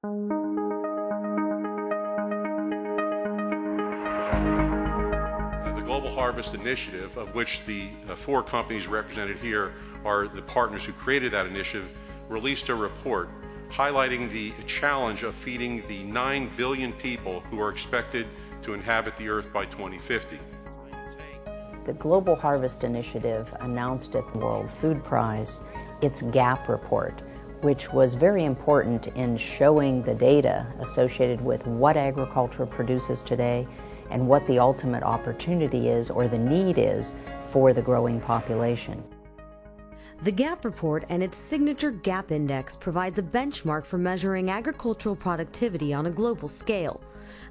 The Global Harvest Initiative, of which the 4 companies represented here are the partners who created that initiative, released a report highlighting the challenge of feeding the 9 billion people who are expected to inhabit the earth by 2050. The Global Harvest Initiative announced at the World Food Prize its GAP report, which was very important in showing the data associated with what agriculture produces today and what the ultimate opportunity is or the need is for the growing population. The GAP report and its signature GAP index provides a benchmark for measuring agricultural productivity on a global scale.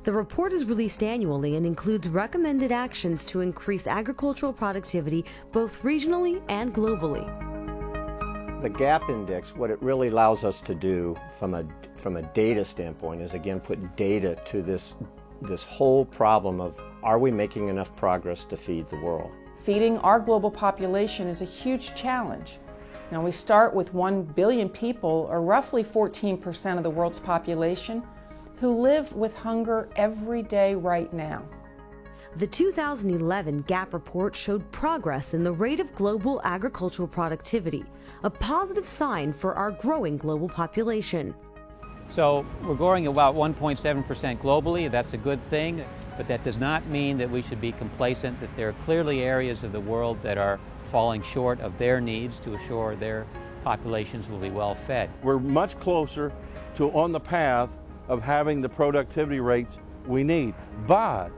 The report is released annually and includes recommended actions to increase agricultural productivity both regionally and globally. The GAP index, what it really allows us to do from a data standpoint is again put data to this whole problem of, are we making enough progress to feed the world? Feeding our global population is a huge challenge. Now we start with 1 billion people, or roughly 14% of the world's population, who live with hunger every day right now. The 2011 GAP report showed progress in the rate of global agricultural productivity, a positive sign for our growing global population. So we're growing about 1.7% globally. That's a good thing, but that does not mean that we should be complacent, that there are clearly areas of the world that are falling short of their needs to assure their populations will be well fed. We're much closer to on the path of having the productivity rates we need. But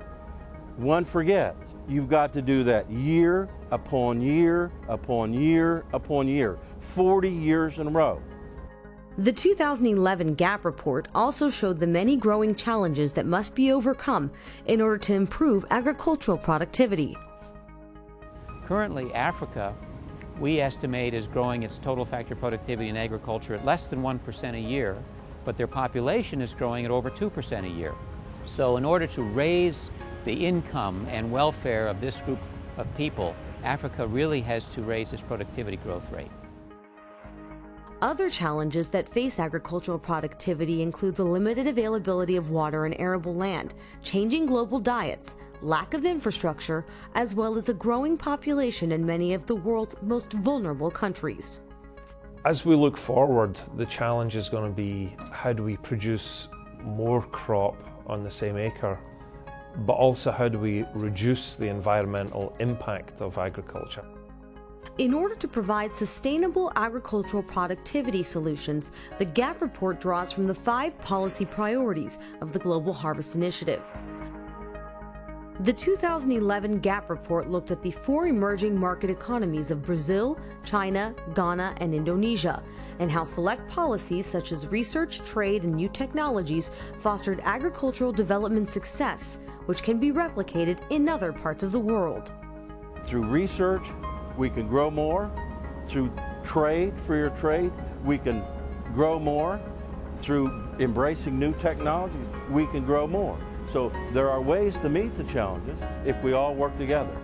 one forgets, you've got to do that year upon year upon year upon year, 40 years in a row. The 2011 GAP report also showed the many growing challenges that must be overcome in order to improve agricultural productivity. Currently, Africa, we estimate, is growing its total factor productivity in agriculture at less than 1% a year, but their population is growing at over 2% a year. So in order to raise the income and welfare of this group of people, Africa really has to raise its productivity growth rate. Other challenges that face agricultural productivity include the limited availability of water and arable land, changing global diets, lack of infrastructure, as well as a growing population in many of the world's most vulnerable countries. As we look forward, the challenge is going to be how do we produce more crop on the same acre, but also how do we reduce the environmental impact of agriculture. In order to provide sustainable agricultural productivity solutions, the GAP report draws from the 5 policy priorities of the Global Harvest Initiative. The 2011 GAP report looked at the 4 emerging market economies of Brazil, China, Ghana, and Indonesia, and how select policies such as research, trade, and new technologies fostered agricultural development success, which can be replicated in other parts of the world. Through research, we can grow more. Through trade, freer trade, we can grow more. Through embracing new technologies, we can grow more. So there are ways to meet the challenges if we all work together.